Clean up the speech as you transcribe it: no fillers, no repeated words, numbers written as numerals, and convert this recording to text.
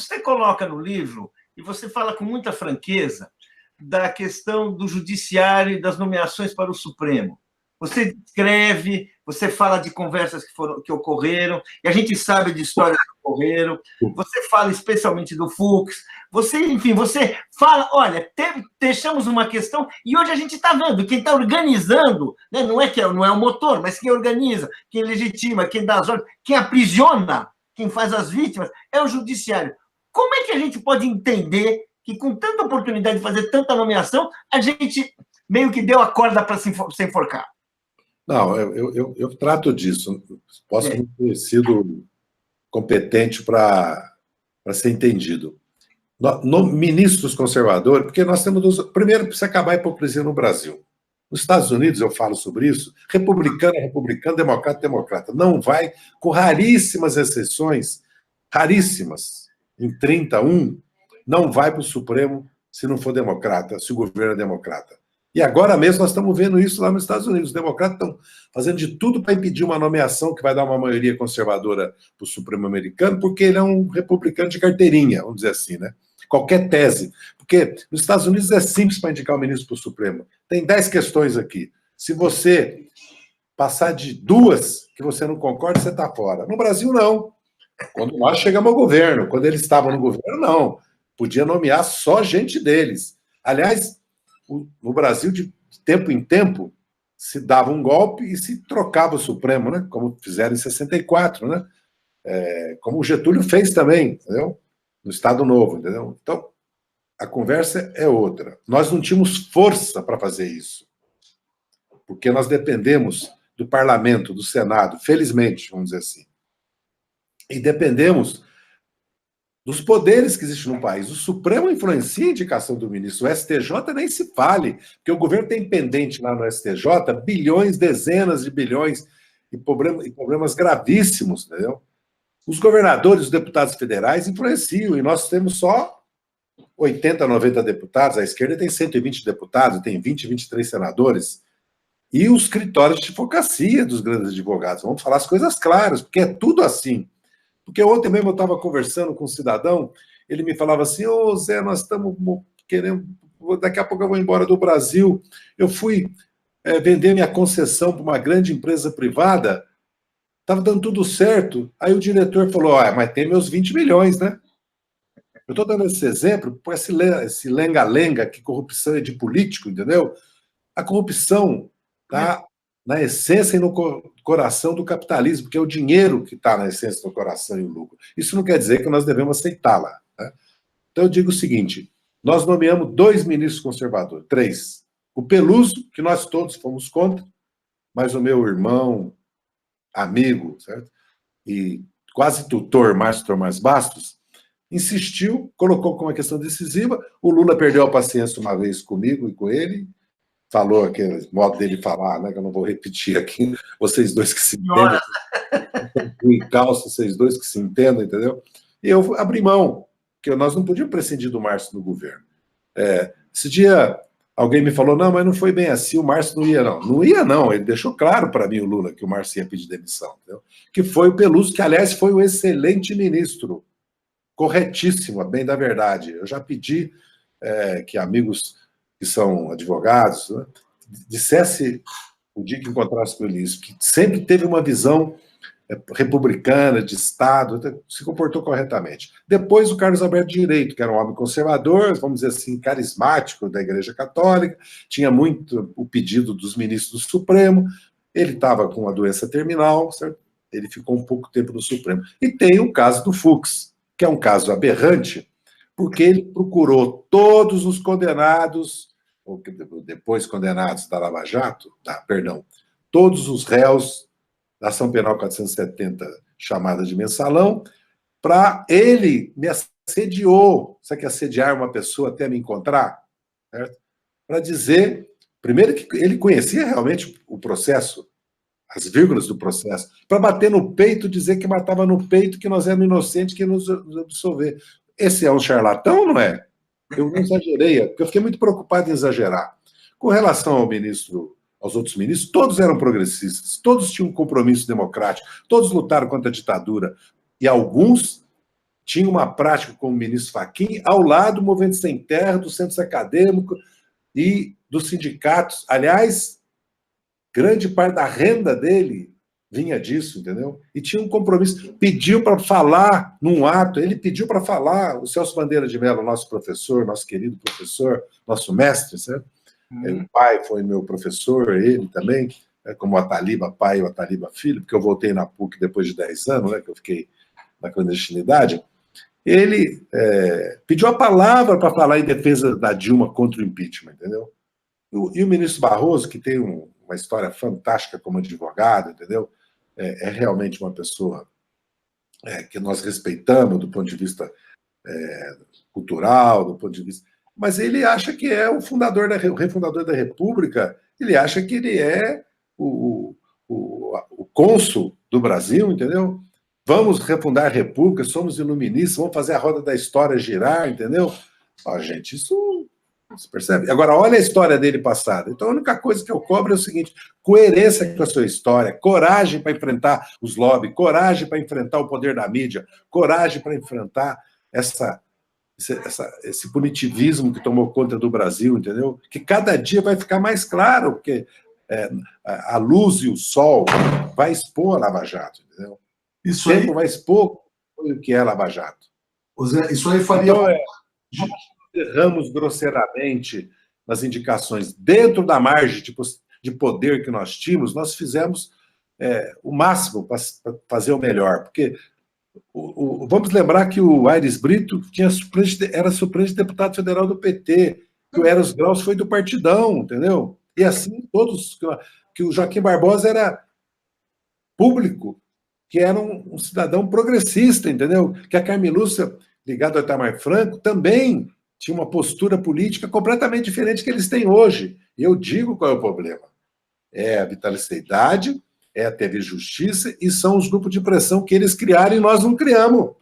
Você coloca no livro, e você fala com muita franqueza, da questão do judiciário e das nomeações para o Supremo. Você descreve, você fala de conversas que ocorreram, e a gente sabe de histórias que ocorreram, você fala especialmente do Fux, enfim, você fala, olha, deixamos uma questão, e hoje a gente está vendo, quem está organizando, né, não é o motor, mas quem organiza, quem legitima, quem dá as ordens, quem aprisiona, quem faz as vítimas, é o judiciário. Como é que a gente pode entender que, com tanta oportunidade de fazer tanta nomeação, a gente meio que deu a corda para se enforcar? Não, eu trato disso. Posso não ter sido competente para ser entendido. Ministros conservadores, porque nós temos... Primeiro, precisa acabar a hipocrisia no Brasil. Nos Estados Unidos, eu falo sobre isso, republicano é republicano, democrata é democrata. Não vai, com raríssimas exceções, raríssimas, em 31, não vai para o Supremo se não for democrata, se o governo é democrata. E agora mesmo nós estamos vendo isso lá nos Estados Unidos. Os democratas estão fazendo de tudo para impedir uma nomeação que vai dar uma maioria conservadora para o Supremo americano, porque ele é um republicano de carteirinha, vamos dizer assim, né? Qualquer tese. Porque nos Estados Unidos é simples para indicar o ministro para o Supremo. Tem 10 questões aqui. Se você passar de 2 que você não concorda, você está fora. No Brasil, não. Quando nós chegamos ao governo, quando eles estavam no governo, não. Podia nomear só gente deles. Aliás, no Brasil, de tempo em tempo, se dava um golpe e se trocava o Supremo, né? Como fizeram em 64, né? Como o Getúlio fez também, entendeu? No Estado Novo, entendeu? Então, a conversa é outra. Nós não tínhamos força para fazer isso, porque nós dependemos do Parlamento, do Senado, felizmente, vamos dizer assim. E dependemos dos poderes que existem no país. O Supremo influencia a indicação do ministro. O STJ nem se fale, porque o governo tem pendente lá no STJ bilhões, dezenas de bilhões, e problemas gravíssimos, entendeu? Os governadores, os deputados federais influenciam, e nós temos só 80, 90 deputados, a esquerda tem 120 deputados, tem 20, 23 senadores, e os escritórios de advocacia dos grandes advogados. Vamos falar as coisas claras, porque é tudo assim. Porque ontem mesmo eu estava conversando com um cidadão, ele me falava assim, ô Zé, nós estamos querendo, daqui a pouco eu vou embora do Brasil, eu fui vender minha concessão para uma grande empresa privada, estava dando tudo certo, aí o diretor falou, mas tem meus 20 milhões, né? Eu estou dando esse exemplo, por esse lenga-lenga, que corrupção é de político, entendeu? A corrupção está na essência e no coração do capitalismo, porque é o dinheiro que está na essência do coração e o lucro. Isso não quer dizer que nós devemos aceitá-la, né? Então eu digo o seguinte, nós nomeamos 2 ministros conservadores, 3. O Peluso, que nós todos fomos contra, mas o meu irmão, amigo, certo? E quase tutor, Márcio Tomás Bastos, insistiu, colocou como uma questão decisiva. O Lula perdeu a paciência uma vez comigo e com ele, falou aquele modo dele falar, né, que eu não vou repetir aqui, vocês dois que se entendem, em calça, vocês dois que se entendem, entendeu? E eu abri mão, porque nós não podíamos prescindir do Márcio no governo. Esse dia, alguém me falou, não, mas não foi bem assim, o Márcio não ia, não. Não ia, não, ele deixou claro para mim, o Lula, que o Márcio ia pedir demissão, entendeu? Que foi o Peluso, que, aliás, foi um excelente ministro, corretíssimo, a bem da verdade. Eu já pedi que amigos que são advogados, né, dissesse, o dia que encontrasse com ele isso, que sempre teve uma visão republicana, de Estado, se comportou corretamente. Depois o Carlos Alberto Direito, que era um homem conservador, vamos dizer assim, carismático da Igreja Católica, tinha muito o pedido dos ministros do Supremo, ele estava com uma doença terminal, certo? Ele ficou um pouco tempo no Supremo. E tem o caso do Fux, que é um caso aberrante, porque ele procurou todos os condenados, ou depois condenados da Lava Jato, todos os réus da Ação Penal 470, chamada de mensalão, para ele me assediou. Sabe que assediar uma pessoa até me encontrar? Para dizer, primeiro, que ele conhecia realmente o processo, as vírgulas do processo, para bater no peito, dizer que matava no peito, que nós éramos inocentes, que nos absolver. Esse é um charlatão, não é? Eu não exagerei, porque eu fiquei muito preocupado em exagerar. Com relação ao ministro, aos outros ministros, todos eram progressistas, todos tinham um compromisso democrático, todos lutaram contra a ditadura, e alguns tinha uma prática com o ministro Fachin, ao lado do Movimento Sem Terra, dos centros acadêmicos e dos sindicatos. Aliás, grande parte da renda dele vinha disso, entendeu? E tinha um compromisso. Pediu para falar num ato, ele pediu para falar, o Celso Bandeira de Mello, nosso professor, nosso querido professor, nosso mestre, certo? O pai foi meu professor, ele também, como o Ataliba pai e o Ataliba filho, porque eu voltei na PUC depois de 10 anos, né, que eu fiquei na clandestinidade. Ele pediu a palavra para falar em defesa da Dilma contra o impeachment, entendeu? E o ministro Barroso, que tem uma história fantástica como advogado, entendeu? É realmente uma pessoa que nós respeitamos do ponto de vista cultural, do ponto de vista... Mas ele acha que é o refundador da República, ele acha que ele é o cônsul do Brasil, entendeu? Vamos refundar a República, somos iluministas, vamos fazer a roda da história girar, entendeu? Ó, gente, isso você percebe? Agora, olha a história dele passada. Então, a única coisa que eu cobro é o seguinte: coerência com a sua história, coragem para enfrentar os lobbies, coragem para enfrentar o poder da mídia, coragem para enfrentar esse punitivismo que tomou conta do Brasil, entendeu? Que cada dia vai ficar mais claro, porque a luz e o sol vai expor a Lava Jato, entendeu? Isso aí vai expor o que é Lava Jato. Zé, isso aí faria... Então, nós erramos grosseiramente nas indicações. Dentro da margem de poder que nós tínhamos, nós fizemos o máximo para fazer o melhor. Porque vamos lembrar que o Aires Brito era suplente de deputado federal do PT, que o Eros Graus foi do Partidão, entendeu? E assim todos, que o Joaquim Barbosa era público, que era um cidadão progressista, entendeu? Que a Carmen Lúcia, ligada ao Itamar Franco, também tinha uma postura política completamente diferente que eles têm hoje. E eu digo qual é o problema. É a vitaliciedade, é a TV Justiça e são os grupos de pressão que eles criaram e nós não criamos.